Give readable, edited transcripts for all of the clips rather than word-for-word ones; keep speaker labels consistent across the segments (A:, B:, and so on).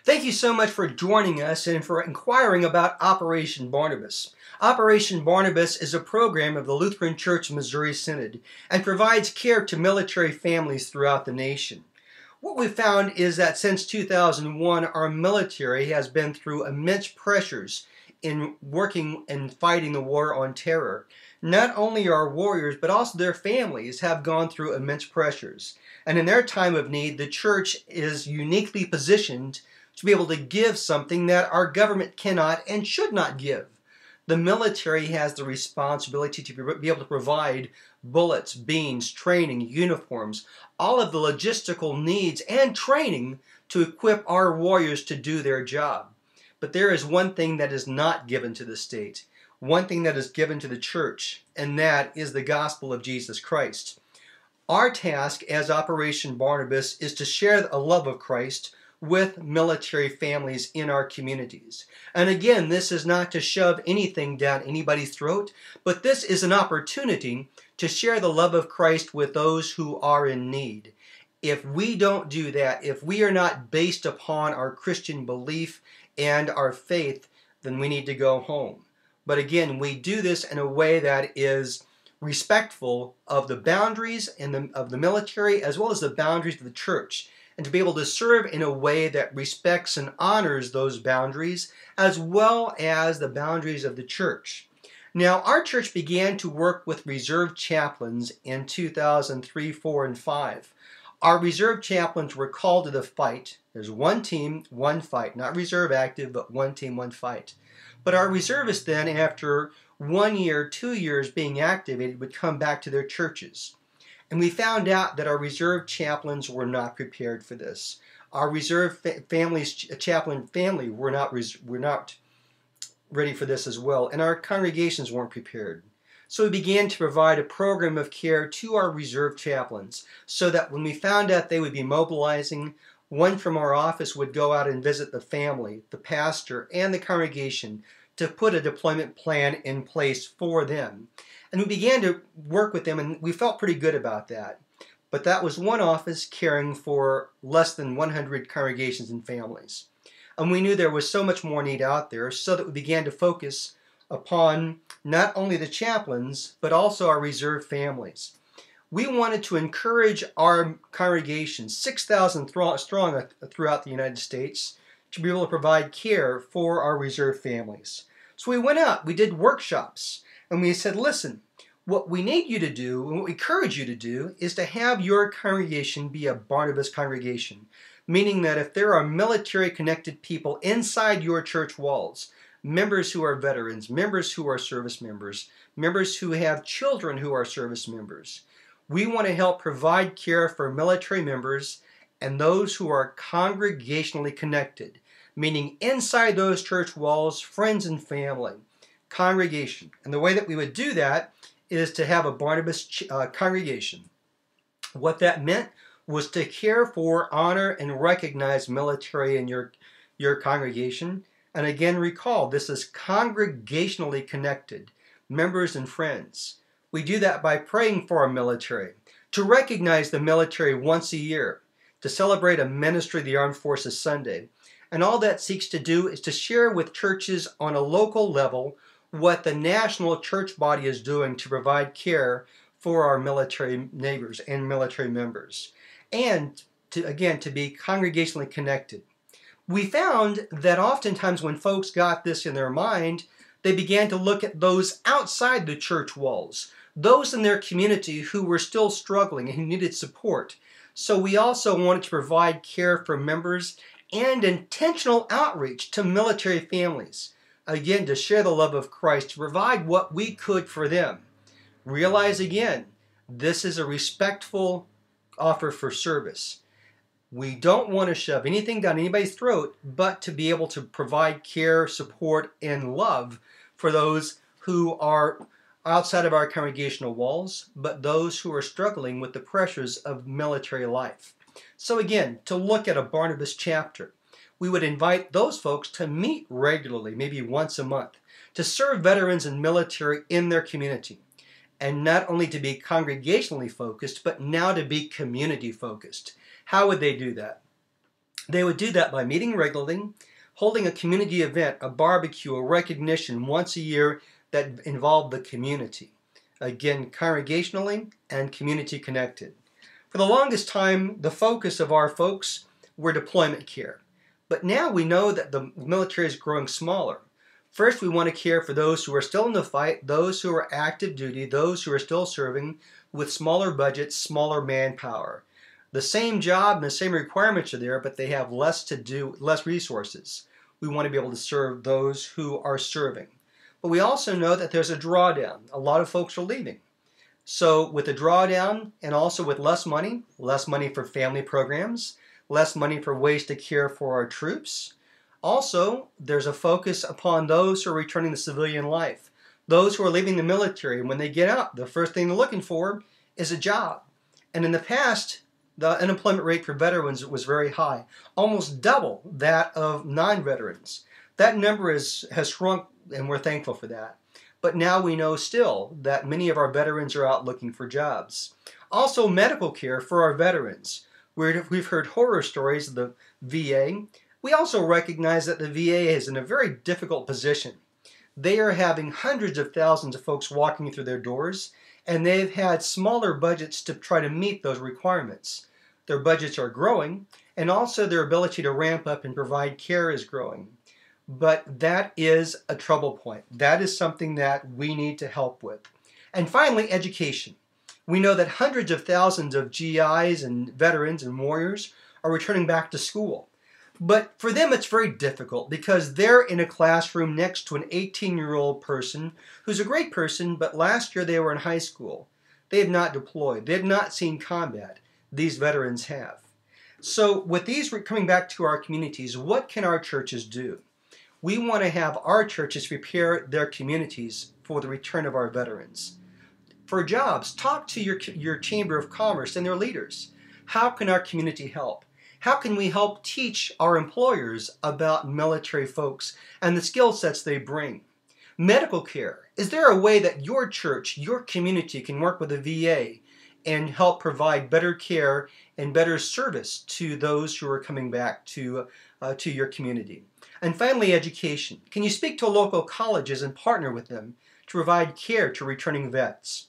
A: Thank you so much for joining us and for inquiring about Operation Barnabas. Operation Barnabas is a program of the Lutheran Church Missouri Synod and provides care to military families throughout the nation. What we've found is that since 2001, our military has been through immense pressures in working and fighting the war on terror. Not only our warriors, but also their families have gone through immense pressures. And in their time of need, the church is uniquely positioned to be able to give something that our government cannot and should not give. The military has the responsibility to be able to provide bullets, beans, training, uniforms, all of the logistical needs and training to equip our warriors to do their job. But there is one thing that is not given to the state, one thing that is given to the church, and that is the gospel of Jesus Christ. Our task as Operation Barnabas is to share a love of Christ with military families in our communities. And again, this is not to shove anything down anybody's throat, but this is an opportunity to share the love of Christ with those who are in need. If we don't do that, if we are not based upon our Christian belief and our faith, then we need to go home. But again, we do this in a way that is respectful of the boundaries of the military as well as the boundaries of the church, and to be able to serve in a way that respects and honors those boundaries as well as the boundaries of the church. Now, our church began to work with reserve chaplains in 2003, 4, and 5. Our reserve chaplains were called to the fight. There's one team, one fight. Not reserve active, but one team, one fight. But our reservists then, after 1 year, 2 years being activated, would come back to their churches. And we found out that our reserve chaplains were not prepared for this. Our reserve chaplain family were not ready for this as well, and our congregations weren't prepared. So we began to provide a program of care to our reserve chaplains so that when we found out they would be mobilizing, one from our office would go out and visit the family, the pastor, and the congregation to put a deployment plan in place for them. And we began to work with them, and we felt pretty good about that. But that was one office caring for less than 100 congregations and families. And we knew there was so much more need out there, so that we began to focus upon not only the chaplains, but also our reserve families. We wanted to encourage our congregations, 6,000 strong throughout the United States, to be able to provide care for our reserve families. So we went out, we did workshops, and we said, listen, what we need you to do, and what we encourage you to do, is to have your congregation be a Barnabas congregation, meaning that if there are military-connected people inside your church walls, members who are veterans, members who are service members, members who have children who are service members, we want to help provide care for military members and those who are congregationally connected, meaning inside those church walls, friends and family, congregation. And the way that we would do that is to have a Barnabas congregation. What that meant was to care for, honor, and recognize military in your congregation. And again, recall, this is congregationally connected, members and friends. We do that by praying for our military, to recognize the military once a year, to celebrate a Ministry of the Armed Forces Sunday. And all that seeks to do is to share with churches on a local level what the national church body is doing to provide care for our military neighbors and military members. And to be congregationally connected. We found that oftentimes when folks got this in their mind, they began to look at those outside the church walls, those in their community who were still struggling and who needed support. So we also wanted to provide care for members and intentional outreach to military families. Again, to share the love of Christ, to provide what we could for them. Realize again, this is a respectful offer for service. We don't want to shove anything down anybody's throat, but to be able to provide care, support, and love for those who are outside of our congregational walls, but those who are struggling with the pressures of military life. So again, to look at a Barnabas chapter, we would invite those folks to meet regularly, maybe once a month, to serve veterans and military in their community. And not only to be congregationally focused, but now to be community focused. How would they do that? They would do that by meeting regularly, holding a community event, a barbecue, a recognition once a year that involved the community. Again, congregationally and community connected. For the longest time, the focus of our folks were deployment care. But now we know that the military is growing smaller. First, we want to care for those who are still in the fight, those who are active duty, those who are still serving with smaller budgets, smaller manpower. The same job and the same requirements are there, but they have less to do, less resources. We want to be able to serve those who are serving. But we also know that there's a drawdown. A lot of folks are leaving. So with the drawdown and also with less money for family programs, less money for ways to care for our troops. Also, there's a focus upon those who are returning to civilian life. Those who are leaving the military, and when they get out, the first thing they're looking for is a job. And in the past, the unemployment rate for veterans was very high, almost double that of non-veterans. That number has shrunk, and we're thankful for that. But now we know still that many of our veterans are out looking for jobs. Also, medical care for our veterans. We've heard horror stories of the VA. We also recognize that the VA is in a very difficult position. They are having hundreds of thousands of folks walking through their doors, and they've had smaller budgets to try to meet those requirements. Their budgets are growing, and also their ability to ramp up and provide care is growing. But that is a trouble point. That is something that we need to help with. And finally, education. We know that hundreds of thousands of GIs and veterans and warriors are returning back to school. But for them, it's very difficult because they're in a classroom next to an 18-year-old person who's a great person, but last year they were in high school. They have not deployed. They have not seen combat. These veterans have. So with these coming back to our communities, what can our churches do? We want to have our churches prepare their communities for the return of our veterans. For jobs, talk to your Chamber of Commerce and their leaders. How can our community help? How can we help teach our employers about military folks and the skill sets they bring? Medical care. Is there a way that your church, your community can work with the VA and help provide better care and better service to those who are coming back to your community? And finally, education. Can you speak to local colleges and partner with them to provide care to returning vets?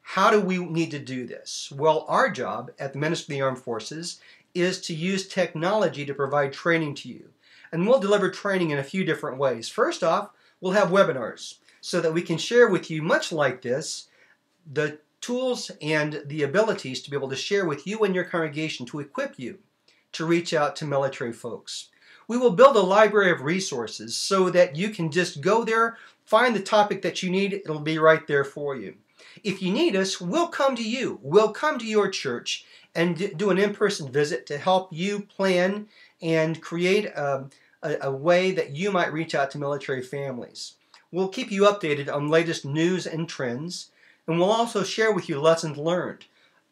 A: How do we need to do this? Well, our job at the Ministry of the Armed Forces is to use technology to provide training to you. And we'll deliver training in a few different ways. First off, we'll have webinars so that we can share with you, much like this, the tools and the abilities to be able to share with you and your congregation to equip you to reach out to military folks. We will build a library of resources so that you can just go there, find the topic that you need, it'll be right there for you. If you need us, we'll come to you. We'll come to your church and do an in-person visit to help you plan and create a way that you might reach out to military families. We'll keep you updated on latest news and trends, and we'll also share with you lessons learned,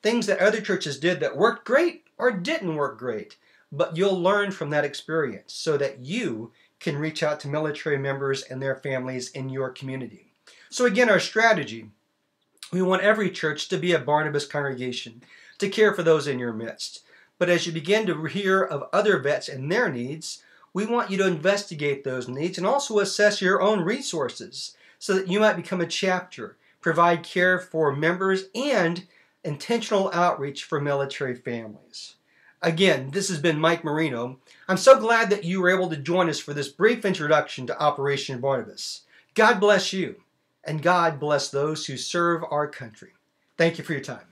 A: things that other churches did that worked great or didn't work great, but you'll learn from that experience so that you can reach out to military members and their families in your community. So again, our strategy, we want every church to be a Barnabas congregation, to care for those in your midst. But as you begin to hear of other vets and their needs, we want you to investigate those needs and also assess your own resources so that you might become a chapter, provide care for members, and intentional outreach for military families. Again, this has been Mike Marino. I'm so glad that you were able to join us for this brief introduction to Operation Barnabas. God bless you, and God bless those who serve our country. Thank you for your time.